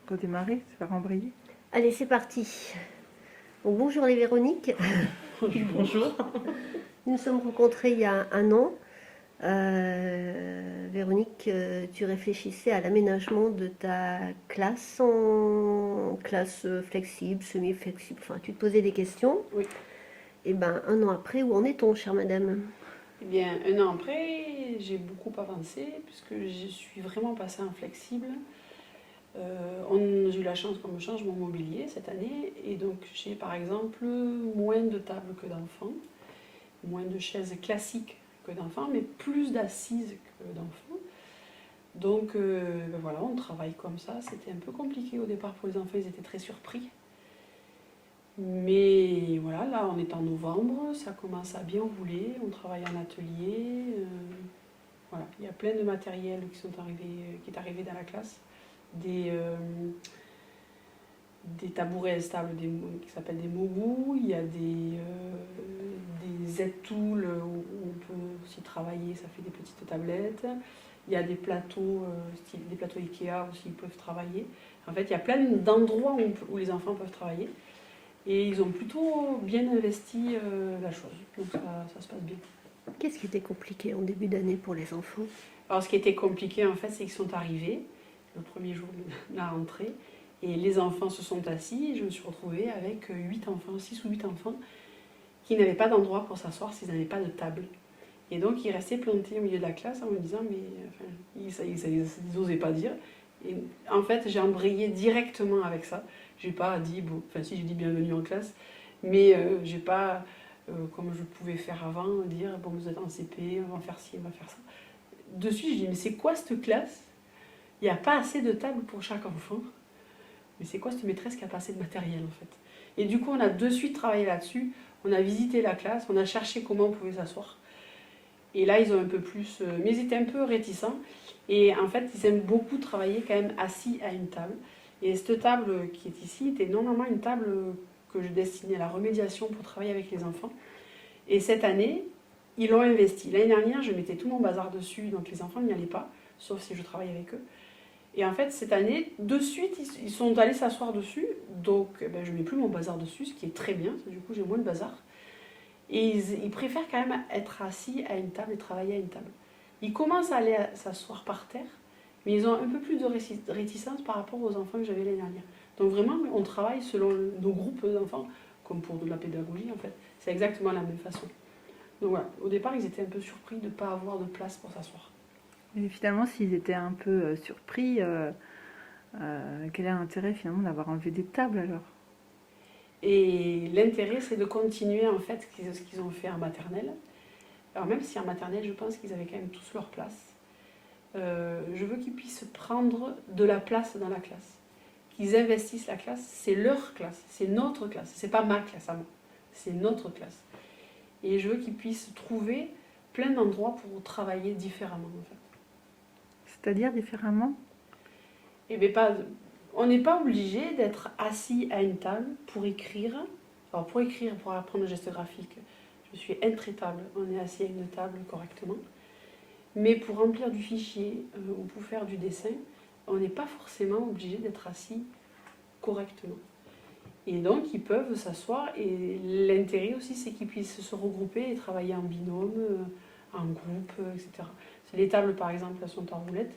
redémarrer, se faire embrayer. Allez, c'est parti. Bon, bonjour les Véroniques. Bonjour. Nous nous sommes rencontrés il y a un an. Véronique, tu réfléchissais à l'aménagement de ta classe en classe flexible, semi-flexible. Enfin, tu te posais des questions. Oui. Et ben, un an après, où en est-on, chère madame? Eh bien, un an après, j'ai beaucoup avancé puisque je suis vraiment passée en flexible. J'ai eu la chance qu'on me change mon mobilier cette année et donc j'ai par exemple moins de tables que d'enfants, moins de chaises classiques que d'enfants, mais plus d'assises que d'enfants. Donc voilà, on travaille comme ça. C'était un peu compliqué au départ pour les enfants, ils étaient très surpris. Mais voilà, là on est en novembre, ça commence à bien rouler, on travaille en atelier. Voilà, il y a plein de matériel qui est arrivé dans la classe. Des tabourets instables qui s'appellent des mogou, il y a des Z-tools où on peut aussi travailler, ça fait des petites tablettes. Il y a des plateaux, des plateaux Ikea aussi, ils peuvent travailler. En fait, il y a plein d'endroits où les enfants peuvent travailler. Et ils ont plutôt bien investi la chose. Donc ça se passe bien. Qu'est-ce qui était compliqué en début d'année pour les enfants? Alors ce qui était compliqué en fait, c'est qu'ils sont arrivés le premier jour de la rentrée. Et les enfants se sont assis et je me suis retrouvée avec 6 ou 8 enfants qui n'avaient pas d'endroit pour s'asseoir s'ils n'avaient pas de table. Et donc ils restaient plantés au milieu de la classe en me disant, mais enfin, ils n'osaient pas dire. Et en fait, j'ai embrayé directement avec ça. J'ai pas dit, bon, enfin si j'ai dit bienvenue en classe, mais j'ai pas, comme je pouvais faire avant, dire, bon vous êtes en CP, on va faire ci, on va faire ça. De suite, je dis, mais c'est quoi cette classe? Il n'y a pas assez de tables pour chaque enfant. Mais c'est quoi cette maîtresse qui a pas assez de matériel en fait? Et du coup, on a de suite travaillé là-dessus. On a visité la classe, on a cherché comment on pouvait s'asseoir. Et là, ils ont un peu plus... mais ils étaient un peu réticents. Et en fait, ils aiment beaucoup travailler quand même assis à une table. Et cette table qui est ici était normalement une table que je destinais à la remédiation pour travailler avec les enfants. Et cette année, ils l'ont investi. L'année dernière, je mettais tout mon bazar dessus, donc les enfants n'y allaient pas, sauf si je travaillais avec eux. Et en fait, cette année, de suite, ils sont allés s'asseoir dessus. Donc, je ne mets plus mon bazar dessus, ce qui est très bien. Du coup, j'ai moins de bazar. Et ils préfèrent quand même être assis à une table et travailler à une table. Ils commencent à aller s'asseoir par terre, mais ils ont un peu plus de réticence par rapport aux enfants que j'avais l'année dernière. Donc vraiment, on travaille selon nos groupes d'enfants, comme pour de la pédagogie en fait. C'est exactement la même façon. Donc voilà, au départ, ils étaient un peu surpris de ne pas avoir de place pour s'asseoir. Et finalement, s'ils étaient un peu surpris, quel est l'intérêt finalement d'avoir enlevé des tables alors? Et l'intérêt, c'est de continuer en fait ce qu'ils ont fait en maternelle. Alors même si en maternelle, je pense qu'ils avaient quand même tous leur place, je veux qu'ils puissent prendre de la place dans la classe. Qu'ils investissent la classe, c'est leur classe, c'est notre classe, c'est pas ma classe à moi, c'est notre classe. Et je veux qu'ils puissent trouver plein d'endroits pour travailler différemment en fait. C'est-à-dire différemment? Et bien pas, on n'est pas obligé d'être assis à une table pour écrire. Alors pour écrire, pour apprendre le geste graphique, je suis intraitable, on est assis à une table correctement. Mais pour remplir du fichier ou pour faire du dessin, on n'est pas forcément obligé d'être assis correctement. Et donc ils peuvent s'asseoir et l'intérêt aussi c'est qu'ils puissent se regrouper et travailler en binôme, en groupe, etc. Les tables par exemple elles sont en roulette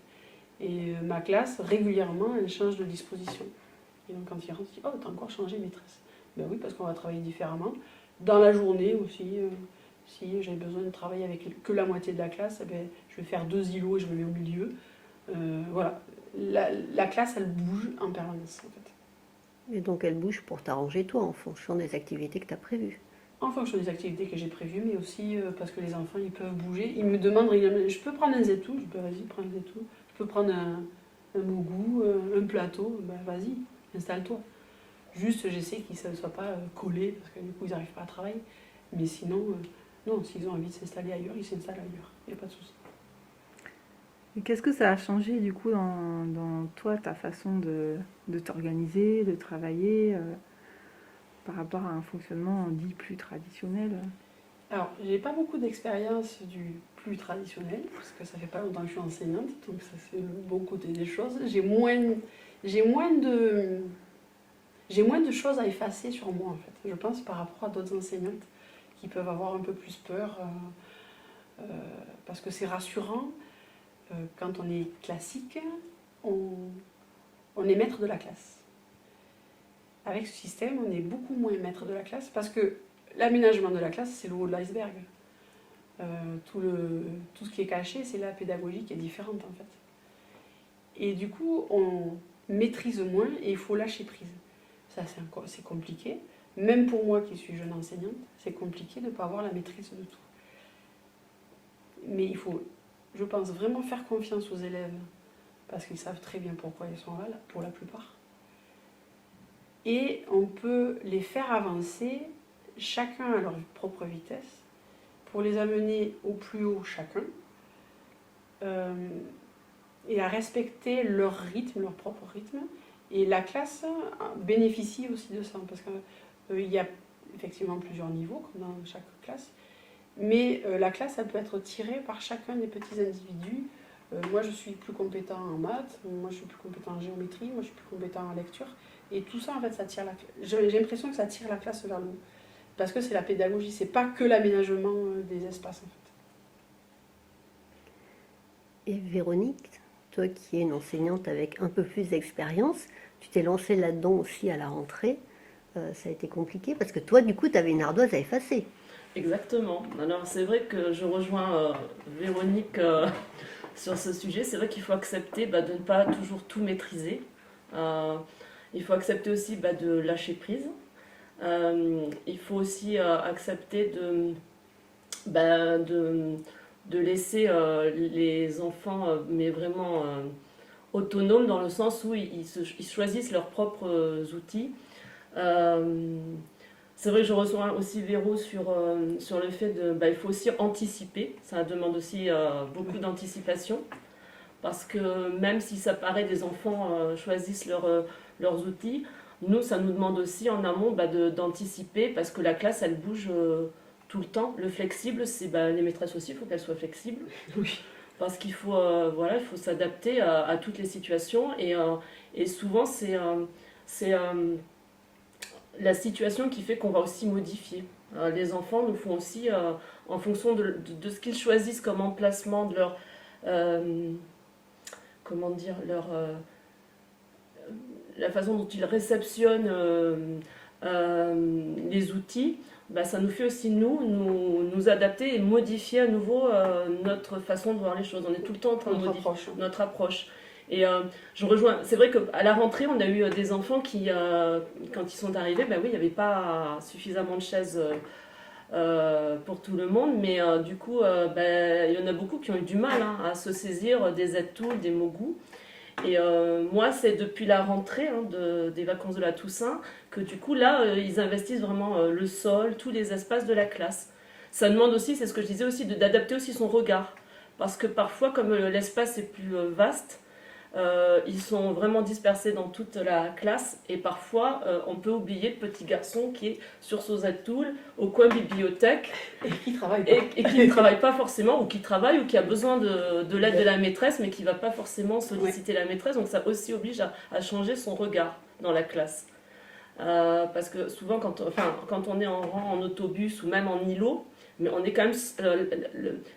et ma classe régulièrement elle change de disposition. Et donc quand ils rentrent, ils disent oh t'as encore changé maîtresse. Ben oui parce qu'on va travailler différemment. Dans la journée aussi, si j'ai besoin de travailler avec que la moitié de la classe, eh ben, je vais faire 2 îlots et je me mets au milieu. Voilà, la classe elle bouge en permanence en fait. Et donc elle bouge pour t'arranger toi en fonction des activités que tu as prévues. En fonction des activités que j'ai prévues, mais aussi parce que les enfants ils peuvent bouger. Ils me demandent régulièrement, je peux prendre un zétou? Je peux vas-y prends un zétou. Je peux prendre un mogou, un plateau, ben vas-y, installe-toi. Juste j'essaie qu'ils ne soient pas collés parce que du coup ils n'arrivent pas à travailler. Mais sinon, non, s'ils ont envie de s'installer ailleurs, ils s'installent ailleurs. Il n'y a pas de souci. Et qu'est-ce que ça a changé du coup dans toi, ta façon de t'organiser, de travailler par rapport à un fonctionnement dit plus traditionnel? Alors, j'ai pas beaucoup d'expérience du plus traditionnel, parce que ça fait pas longtemps que je suis enseignante, donc ça c'est le bon côté des choses. J'ai moins j'ai moins de choses à effacer sur moi, en fait. Je pense par rapport à d'autres enseignantes qui peuvent avoir un peu plus peur, parce que c'est rassurant. Quand on est classique, on est maître de la classe. Avec ce système, on est beaucoup moins maître de la classe parce que l'aménagement de la classe, c'est le haut de l'iceberg. Tout ce qui est caché, c'est la pédagogie qui est différente en fait. Et du coup, on maîtrise moins et il faut lâcher prise. Ça, c'est compliqué. Même pour moi qui suis jeune enseignante, c'est compliqué de ne pas avoir la maîtrise de tout. Mais il faut, je pense, vraiment faire confiance aux élèves parce qu'ils savent très bien pourquoi ils sont là, pour la plupart. Et on peut les faire avancer chacun à leur propre vitesse pour les amener au plus haut chacun et à respecter leur rythme, leur propre rythme. Et la classe bénéficie aussi de ça parce qu'il y a effectivement plusieurs niveaux comme dans chaque classe, mais la classe elle peut être tirée par chacun des petits individus. Moi je suis plus compétent en maths, moi je suis plus compétent en géométrie, moi je suis plus compétent en lecture. Et tout ça, en fait, ça tire la classe. J'ai l'impression que ça tire la classe vers le haut. Parce que c'est la pédagogie, c'est pas que l'aménagement des espaces, en fait. Et Véronique, toi qui es une enseignante avec un peu plus d'expérience, tu t'es lancée là-dedans aussi à la rentrée. Ça a été compliqué parce que toi, du coup, tu avais une ardoise à effacer. Exactement. Alors c'est vrai que je rejoins Véronique sur ce sujet. C'est vrai qu'il faut accepter de ne pas toujours tout maîtriser. Il faut accepter aussi de lâcher prise. Il faut aussi accepter de laisser les enfants mais vraiment autonomes dans le sens où ils choisissent leurs propres outils. C'est vrai que je rejoins aussi Véro sur le fait il faut aussi anticiper. Ça demande aussi beaucoup d'anticipation. Parce que même si ça paraît des enfants choisissent leurs outils, nous, ça nous demande aussi en amont d'anticiper parce que la classe, elle bouge tout le temps. Le flexible, c'est les maîtresses aussi, il faut qu'elles soient flexibles. Oui. Parce qu'il faut, il faut s'adapter à toutes les situations. Et souvent, c'est la situation qui fait qu'on va aussi modifier. Les enfants nous font aussi, en fonction de ce qu'ils choisissent comme emplacement de leur... comment dire, la façon dont ils réceptionnent les outils, ça nous fait aussi nous adapter et modifier à nouveau notre façon de voir les choses. On est tout le temps en train de modifier notre approche. Et je rejoins, c'est vrai qu'à la rentrée, on a eu des enfants qui, quand ils sont arrivés, il n'y avait pas suffisamment de chaises pour tout le monde, mais du coup, il y en a beaucoup qui ont eu du mal à se saisir des aides-tools, des mogus. Et moi, c'est depuis la rentrée des vacances de la Toussaint que du coup, là, ils investissent vraiment le sol, tous les espaces de la classe. Ça demande aussi, c'est ce que je disais aussi, d'adapter aussi son regard. Parce que parfois, comme l'espace est plus vaste, ils sont vraiment dispersés dans toute la classe et parfois on peut oublier le petit garçon qui est sur son Z-Tool au coin bibliothèque et qui travaille et qui ne travaille pas forcément ou qui travaille ou qui a besoin de l'aide de la maîtresse mais qui ne va pas forcément solliciter la maîtresse, donc ça aussi oblige à changer son regard dans la classe. Parce que souvent quand on est en rang en autobus ou même en îlot, mais on est quand même,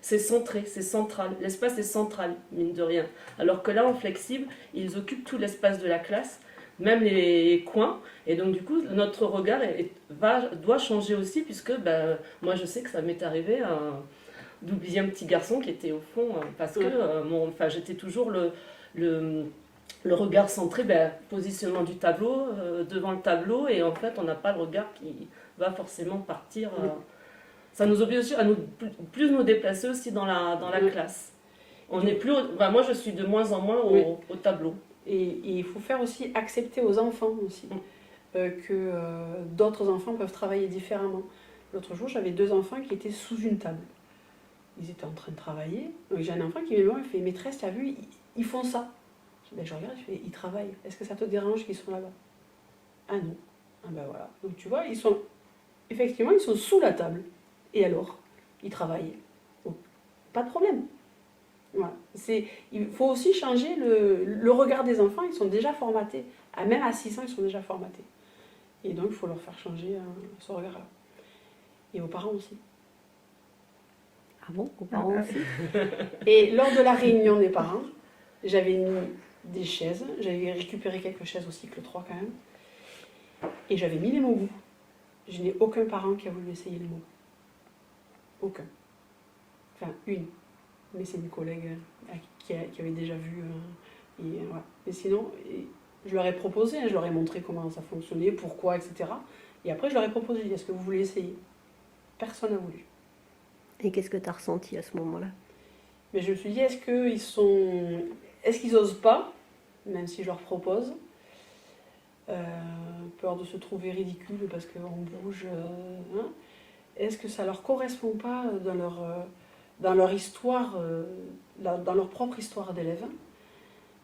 c'est centré, c'est central, l'espace est central, mine de rien. Alors que là, en flexible, ils occupent tout l'espace de la classe, même les coins, et donc du coup, notre regard doit changer aussi, puisque moi je sais que ça m'est arrivé d'oublier un petit garçon qui était au fond, parce que j'étais toujours le regard centré, positionnement du tableau, devant le tableau, et en fait, on n'a pas le regard qui va forcément partir... Ça nous oblige à plus nous déplacer aussi dans la classe. On est plus, moi je suis de moins en moins au tableau. Et il faut faire aussi accepter aux enfants aussi que d'autres enfants peuvent travailler différemment. L'autre jour, j'avais 2 enfants qui étaient sous une table. Ils étaient en train de travailler. Donc j'ai un enfant qui vient me voir, il fait « Maîtresse, tu as vu, ils font ça ?» Je regarde, je fais « Ils travaillent. Est-ce que ça te dérange qu'ils sont là-bas ?» « Ah non. » Ah voilà. Donc tu vois, effectivement, ils sont sous la table. Et alors, ils travaillent. Donc, pas de problème. Voilà. Il faut aussi changer le regard des enfants, ils sont déjà formatés. Même à 6 ans, ils sont déjà formatés. Et donc, il faut leur faire changer ce regard-là. Et aux parents aussi. Ah bon, aux parents aussi? Et lors de la réunion des parents, j'avais mis des chaises, j'avais récupéré quelques chaises au cycle 3 quand même, et j'avais mis les mots. Je n'ai aucun parent qui a voulu essayer les mots. Aucun. Enfin, une. Mais c'est une collègue qui avait déjà vu. Voilà. Et sinon, je leur ai proposé, je leur ai montré comment ça fonctionnait, pourquoi, etc. Et après, je leur ai proposé, j'ai dit, est-ce que vous voulez essayer? Personne n'a voulu. Et qu'est-ce que tu as ressenti à ce moment-là? Mais je me suis dit, est-ce qu'ils osent pas, même si je leur propose, peur de se trouver ridicule parce qu'on bouge, hein. Est-ce que ça leur correspond pas dans leur histoire, dans leur propre histoire d'élèves?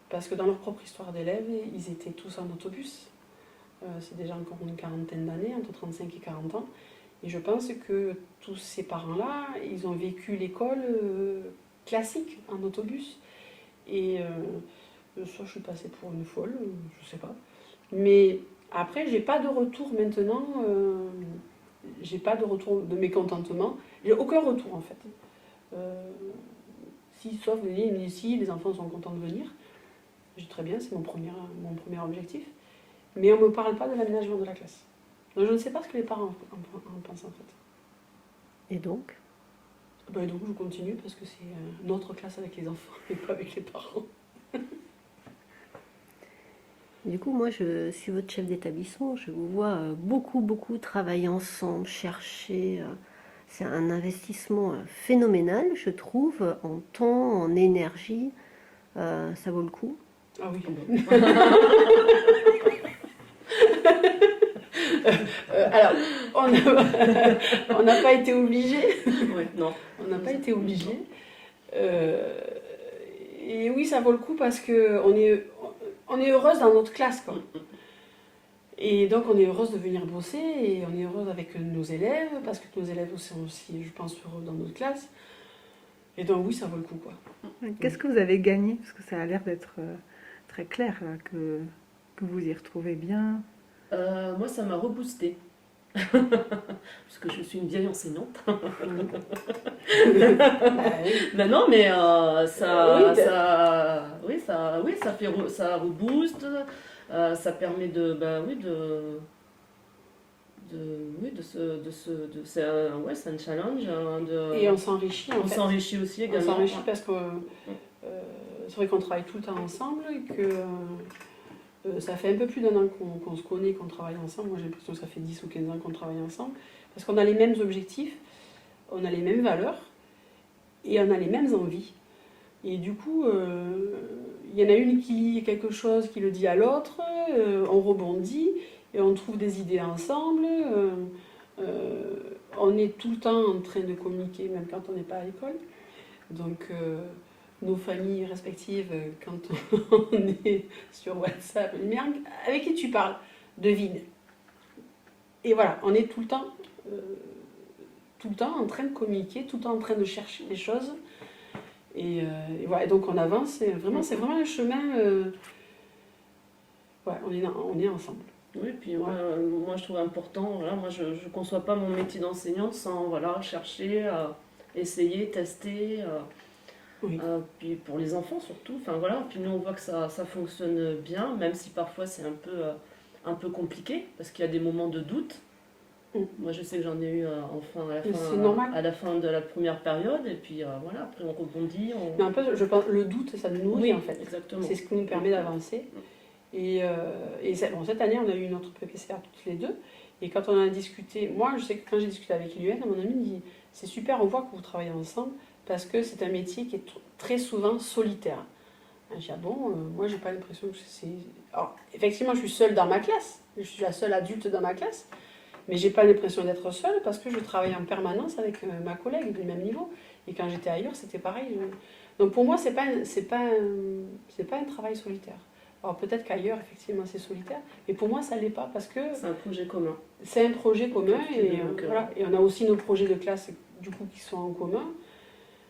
Parce que dans leur propre histoire d'élèves, ils étaient tous en autobus. C'est déjà encore une quarantaine d'années, entre 35 et 40 ans. Et je pense que tous ces parents-là, ils ont vécu l'école classique en autobus. Et soit je suis passée pour une folle, je sais pas. Mais après, j'ai pas de retour maintenant. J'ai pas de retour de mécontentement. J'ai aucun retour en fait. Sauf si les enfants sont contents de venir. Je dis très bien, c'est mon premier objectif. Mais on ne me parle pas de l'aménagement de la classe. Donc je ne sais pas ce que les parents en pensent en fait. Et donc? Ben, donc je continue parce que c'est notre classe avec les enfants et pas avec les parents. Du coup, moi, je suis votre chef d'établissement. Je vous vois beaucoup travailler ensemble, chercher. C'est un investissement phénoménal, je trouve, en temps, en énergie. Ça vaut le coup. Ah oui. Alors, on n'a pas été obligé. Ouais, non. On n'a pas été obligé. Et oui, ça vaut le coup parce qu'on est heureuse dans notre classe, quoi. Et donc, on est heureuse de venir bosser et on est heureuse avec nos élèves parce que nos élèves sont aussi, je pense, heureux dans notre classe. Et donc, oui, ça vaut le coup, quoi. Qu'est-ce que vous avez gagné? Parce que ça a l'air d'être très clair, là, que vous y retrouvez bien. Moi, ça m'a reboosté. Parce que je suis une vieille enseignante. Bah oui. Ben non, mais ça, Oui, ça rebooste. Ça permet c'est un challenge. Et on s'enrichit, en On fait. s'enrichit aussi On également. s'enrichit parce que c'est vrai qu'on travaille tout le temps ensemble et que ça fait un peu plus d'un an qu'on se connaît, qu'on travaille ensemble. Moi, j'ai l'impression que ça fait 10 ou 15 ans qu'on travaille ensemble. Parce qu'on a les mêmes objectifs, on a les mêmes valeurs et on a les mêmes envies. Et du coup, il y en a une qui lit quelque chose, qui le dit à l'autre, on rebondit et on trouve des idées ensemble. On est tout le temps en train de communiquer, même quand on n'est pas à l'école. Donc, nos familles respectives, quand on est sur WhatsApp, mais avec qui tu parles? Devine. Et voilà, on est tout le temps en train de communiquer, tout le temps en train de chercher des choses. Et voilà, et donc on avance, c'est vraiment un chemin. Ouais, on est ensemble. Oui, puis moi je trouve important, voilà, moi je ne conçois pas mon métier d'enseignante sans chercher, essayer, tester. Oui. Puis pour les enfants surtout, enfin voilà, puis nous on voit que ça fonctionne bien, même si parfois c'est un peu compliqué, parce qu'il y a des moments de doute. Moi je sais que j'en ai eu à la fin de la première période, et puis voilà, après on rebondit. Mais un peu, je pense, le doute, ça nous nourrit, oui, en fait. Exactement. C'est ce qui nous permet d'avancer. Et cette année, on a eu notre PPCA toutes les deux. Et quand on a discuté, moi je sais que quand j'ai discuté avec Lyon, mon ami me dit, c'est super, on voit que vous travaillez ensemble, parce que c'est un métier qui est très souvent solitaire. Je dis, ah bon, moi j'ai pas l'impression que c'est... Alors, effectivement, je suis seule dans ma classe, je suis la seule adulte dans ma classe, mais j'ai pas l'impression d'être seule parce que je travaille en permanence avec ma collègue du même niveau. Et quand j'étais ailleurs, c'était pareil. Donc pour moi, c'est pas un travail solitaire. Alors peut-être qu'ailleurs, effectivement, c'est solitaire, mais pour moi, ça l'est pas parce que... C'est un projet commun. C'est un projet commun et, voilà. Et on a aussi nos projets de classe du coup qui sont en commun.